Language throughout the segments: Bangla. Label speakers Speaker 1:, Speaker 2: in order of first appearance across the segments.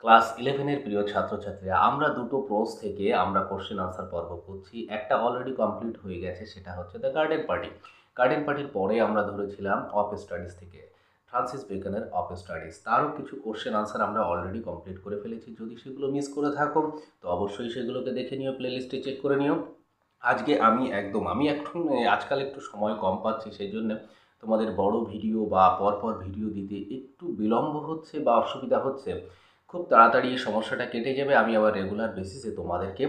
Speaker 1: ক্লাস 11 এর প্রিয় ছাত্রছাত্রীরা, আমরা দুটো প্রোজ থেকে আমরা কোশ্চেন আনসার পর্ব করছি। একটা অলরেডি কমপ্লিট হয়ে গেছে, সেটা হচ্ছে দ্য গার্ডেন পার্টি। গার্ডেন পার্টির পরে আমরা ধরেছিলাম অফ স্টাডিজ থেকে ফ্রান্সিস বেকনের অফ স্টাডিজ। তারও কিছু কোশ্চেন আনসার আমরা অলরেডি কমপ্লিট করে ফেলেছি। যদি সেগুলো মিস করে থাকো তো অবশ্যই সেগুলোকে দেখে নিও, প্লেলিস্টে চেক করে নিও। আজকে আমি এখন আজকাল একটু সময় কম পাচ্ছি, সেই জন্য তোমাদের বড় ভিডিও বা পরপর ভিডিও দিতে একটু বিলম্ব হচ্ছে বা অসুবিধা হচ্ছে। খুব তাড়াতাড়ি এই সমস্যাটা কেটে যাবে, আমি আবার রেগুলার বেসিসে তোমাদেরকে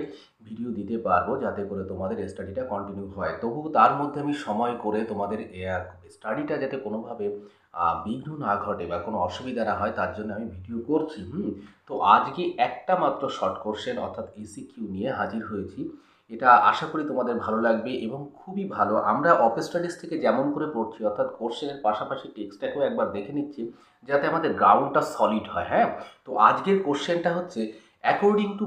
Speaker 1: ভিডিও দিতে পারবো, যাতে করে তোমাদের স্টাডিটা কন্টিনিউ হয়। তবু তার মধ্যে আমি সময় করে তোমাদের স্টাডিটা যাতে কোনোভাবে বিঘ্ন না ঘটে বা কোনো অসুবিধা না হয়, তার জন্য আমি ভিডিও করছি। তো আজকে একটা মাত্র শর্ট কোশ্চেন অর্থাৎ এসিকিউ নিয়ে হাজির হয়েছি। এটা আশা করি তোমাদের ভালো লাগবে এবং খুবই ভালো। আমরা অফ স্টাডিজ থেকে যেমন করে পড়ছি, অর্থাৎ কোশ্চেনের পাশাপাশি টেক্সটটাকেও একবার দেখে নিচ্ছি, যাতে আমাদের গ্রাউন্ডটা সলিড হয়। হ্যাঁ, তো আজকের কোশ্চেনটা হচ্ছে অ্যাকর্ডিং টু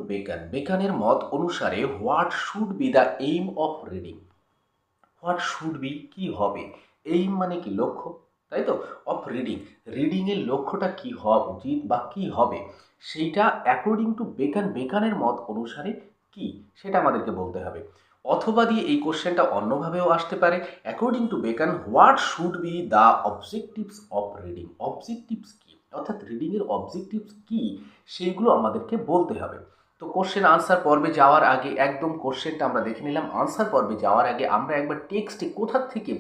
Speaker 1: বেকানের মত অনুসারে what should be the aim of reading. What should B কি হবে, এইম মানে কি লক্ষ্য, তাই তো, অফ রিডিংয়ের লক্ষ্যটা কি হওয়া উচিত বা কি হবে, সেইটা অ্যাকর্ডিং টু বেকানের মত অনুসারে কি, সেটা আমাদেরকে বলতে হবে। অথবা দিয়ে এই কোশ্চেনটা অন্যভাবেও আসতে পারে, according to Bacon what should be the objectives of reading. Objectives কি, অর্থাৎ রিডিংয়ের অবজেক্টিভস কি, সেইগুলো আমাদেরকে বলতে হবে। তো কোশ্চেন আনসার পর্বে যাওয়ার আগে একদম কোশ্চেনটা আমরা দেখে নিলাম। আনসার পর্বে যাওয়ার আগে আমরা একবার টেক্সটে কোথা থেকে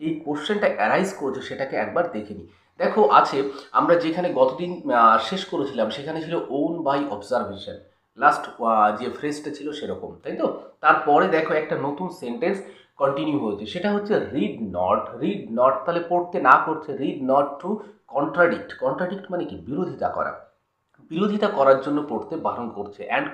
Speaker 1: এই কোশ্চেনটা অ্যারাইজ করেছে সেটাকে একবার দেখে নিই। দেখো আছে, আমরা যেখানে গতদিন শেষ করেছিলাম সেখানে ছিল ওন বাই অবজারভেশন, লাস্ট যে ফ্রেজটা ছিল সেরকম, তাই তো। তারপরে দেখো একটা নতুন সেন্টেন্স কন্টিনিউ হয়েছে, সেটা হচ্ছে রিড নট তাহলে পড়তে না করছে, রিড নট টু কন্ট্রাডিক্ট মানে কি বিরোধিতা করা, বিরোধিতা করার জন্য পড়তে বারণ করছে। অ্যান্ড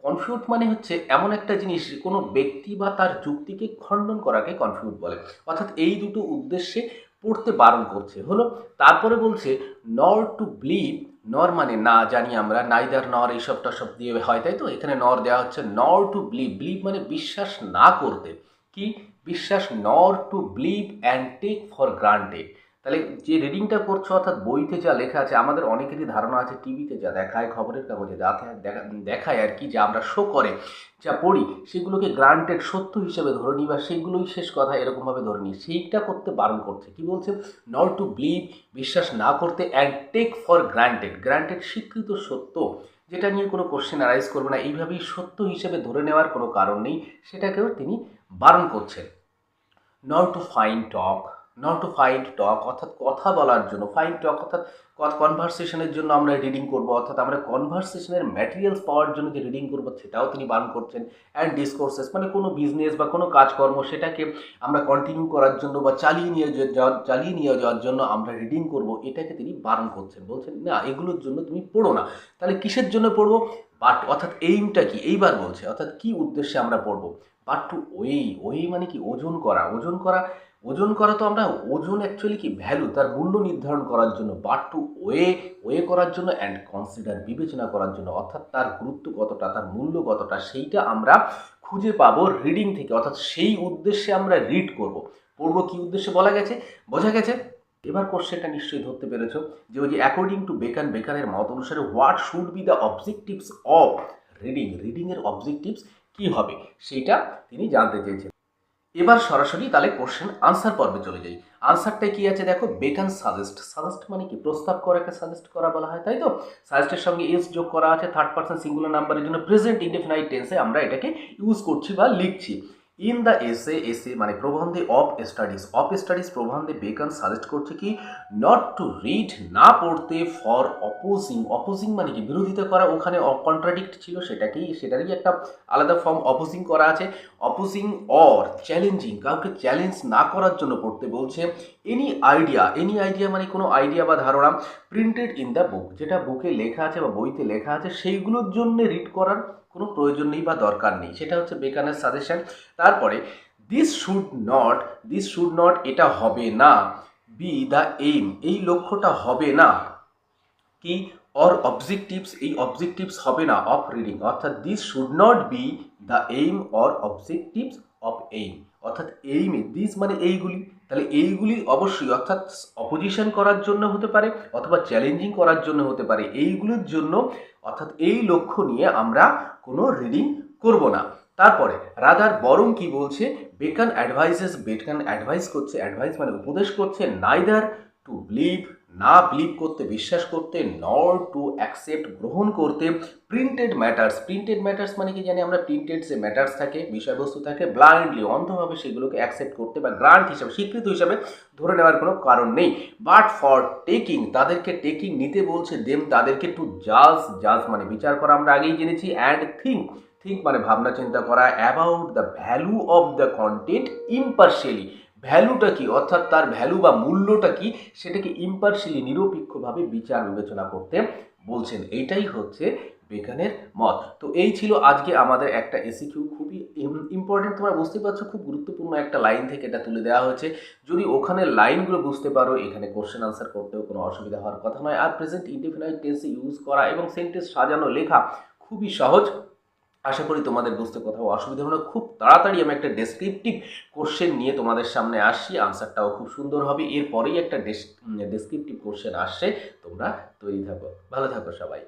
Speaker 1: কনফিউট মানে হচ্ছে এমন একটা জিনিস, কোনো ব্যক্তি বা তার যুক্তিকে খণ্ডন করাকে কনফিউট বলে। অর্থাৎ এই দুটো উদ্দেশ্যে পড়তে বারণ করছে হলো। তারপরে বলছে নর টু বিলিভ, নর মানে না, জানি আমরা নাইদার নর এইসব টসব দিয়ে হয়, তাই তো, এখানে নর দেওয়া হচ্ছে। নর টু বিলিভ মানে বিশ্বাস না করতে, কি বিশ্বাস, nor to believe and take for granted. তাহলে যে রিডিংটা করছো, অর্থাৎ বইতে যা লেখা আছে, আমাদের অনেকেরই ধারণা আছে টিভিতে যা দেখায়, খবরের কাগজে যা দেখায় আর কি, যা আমরা শো করে যা পড়ি, সেগুলোকে গ্রান্টেড সত্য হিসেবে ধরে নিই বা সেগুলোই শেষ কথা এরকমভাবে ধরে নিই, সেইটা করতে বারণ করছে। কি বলছে, নট টু বিলিভ বিশ্বাস না করতে, অ্যান্ড টেক ফর গ্রান্টেড স্বীকৃত সত্য, যেটা নিয়ে কোনো কোশ্চেন অ্যারাইজ করবে না, এইভাবেই সত্য হিসেবে ধরে নেওয়ার কোনো কারণ নেই, সেটাকেও তিনি বারণ করছেন। নট টু ফাইন্ড টক অর্থাৎ কথা বলার জন্য, ফাইন্ড টক অর্থাৎ কনভারসেশনের জন্য আমরা রিডিং করব, অর্থাৎ আমরা কনভারসেশনের ম্যাটেরিয়ালস পাওয়ার জন্য যে রিডিং করবো সেটাও তিনি বারণ করছেন। অ্যান্ড ডিসকোর্সেস মানে কোনো বিজনেস বা কোনো কাজকর্ম, সেটাকে আমরা কন্টিনিউ করার জন্য বা চালিয়ে নিয়ে যাওয়ার জন্য আমরা রিডিং করব, এটাকে তিনি বারণ করছেন। বলছেন না, এগুলোর জন্য তুমি পড়ো না। তাহলে কিসের জন্য পড়বো, বাট অর্থাৎ এইমটা কি, এইবার বলছে, অর্থাৎ কি উদ্দেশ্যে আমরা পড়বো। বাট টু ওয়ে মানে কি ওজন করা তো আমরা ওজন অ্যাকচুয়ালি কি ভ্যালু, তার মূল্য নির্ধারণ করার জন্য, বাট টু ওয়ে করার জন্য, অ্যান্ড কনসিডার বিবেচনা করার জন্য, অর্থাৎ তার গুরুত্ব কতটা, তার মূল্য কতটা, সেইটা আমরা খুঁজে পাবো রিডিং থেকে। অর্থাৎ সেই উদ্দেশ্যে আমরা রিড করব, পড়বো কি উদ্দেশ্যে বোঝা গেছে। এবার কোশ্চেনটা নিশ্চয়ই ধরতে পেরেছো যে ওই যে অ্যাকর্ডিং টু বেকানের মত অনুসারে what should be the objectives of রিডিংয়ের অবজেক্টিভস কি হবে, সেইটা তিনি জানতে চেয়েছেন। এবার সরাসরি তাহলে কোশ্চেন আনসার পর্বে চলে যাই। আনসারটাই কি আছে দেখো, বেকান সাজেস্ট মানে কি প্রস্তাব করাকে সাজেস্ট করা বলা হয়, তাই তো। সাজেস্টের সঙ্গে এস যোগ করা আছে, থার্ড পারসন সিঙ্গুলার নাম্বারের জন্য প্রেজেন্ট ইনডেফিনাইট টেন্সে আমরা এটাকে ইউজ করছি বা লিখছি। ইন দ্য এসে মানে প্রবন্ধে অফ স্টাডিজ প্রবন্ধে বেকান সাজেস্ট করছে কি, নট টু রিড না পড়তে, ফর অপোজিং মানে কি বিরোধিতা করা, ওখানে কন্ট্রাডিক্ট ছিল, সেটারই একটা আলাদা ফর্ম অপোজিং করা আছে। অপোজিং অর চ্যালেঞ্জিং, কাউকে চ্যালেঞ্জ না করার জন্য পড়তে বলছে। এনি আইডিয়া মানে কোনো আইডিয়া বা ধারণা, প্রিন্টেড ইন দ্য বুক যেটা বুকে লেখা আছে বা বইতে লেখা আছে, সেইগুলোর জন্য রিড করার কোনো প্রয়োজন নেই বা দরকার নেই, সেটা হচ্ছে বেকানের সাজেশন। তারপরে দিস শুড নট এটা হবে না, বি দ্য এইম এই লক্ষ্যটা হবে না, কি অর অবজেক্টিভস এই অবজেক্টিভস হবে না অফ রিডিং, অর্থাৎ this should not be the aim or objectives of aim, অর্থাৎ এইমে দিস মানে এইগুলি, তাহলে এইগুলি অবশ্যই অর্থাৎ অপোজিশন করার জন্য হতে পারে অথবা চ্যালেঞ্জিং করার জন্য হতে পারে, এইগুলোর জন্য অর্থাৎ এই লক্ষ্য নিয়ে আমরা কোনো রিডিং করব না। তারপরে রাদার বরং কি বলছে, বেকন অ্যাডভাইস করছে, অ্যাডভাইস মানে উপদেশ করছে, নাইদার টু বিলিভ, না বিলিভ করতে, বিশ্বাস করতে, নর টু অ্যাকসেপ্ট, গ্রহণ করতে, প্রিন্টেড ম্যাটার্স মানে কি জানি আমরা, প্রিন্টেড যে ম্যাটার্স থাকে, বিষয়বস্তু থাকে, ব্লাইন্ডলি অন্ধভাবে সেগুলোকে অ্যাকসেপ্ট করতে বা গ্রান্ট হিসাবে, স্বীকৃত হিসাবে ধরে নেওয়ার কোনো কারণ নেই। বাট ফর টেকিং, তাদেরকে টেকিং নিতে বলছে, দেম তাদেরকে টু জাজ মানে বিচার করা, আমরা আগেই জেনেছি, অ্যান্ড থিঙ্ক মানে ভাবনা চিন্তা করা, about the value of the content impartially, ভ্যালুটা কি অর্থাৎ তার ভ্যালু বা মূল্যটা কি সেটাকে ইম্পার্শিয়ালি নিরপেক্ষভাবে বিচার বিবেচনা করতে বলছেন। এইটাই হচ্ছে বেকনের মত। তো এই ছিল আজকে আমাদের একটা এসিকিউ, খুবই ইম্পর্টেন্ট, তোমরা বুঝতে পারছো, খুব গুরুত্বপূর্ণ একটা লাইন থেকে এটা তুলে দেওয়া হয়েছে। যদি ওখানে লাইনগুলো বুঝতে পারো, এখানে কোশ্চেন আনসার করতেও কোনো অসুবিধা হওয়ার কথা নয়। আর প্রেজেন্ট ইনডেফিনাইট টেন্সে ইউজ করা এবং সেন্টেন্স সাজানো লেখা খুবই সহজ। আশা করি তোমাদের বুঝতে কোথাও অসুবিধা হবে না। খুব তাড়াতাড়ি আমি একটা ডেসক্রিপটিভ কোশ্চেন নিয়ে তোমাদের সামনে আসছি, আনসারটাও খুব সুন্দর হবে। এরপরেই একটা ডেসক্রিপটিভ কোশ্চেন আসছে, তোমরা তৈরি থাকো। ভালো থাকো সবাই।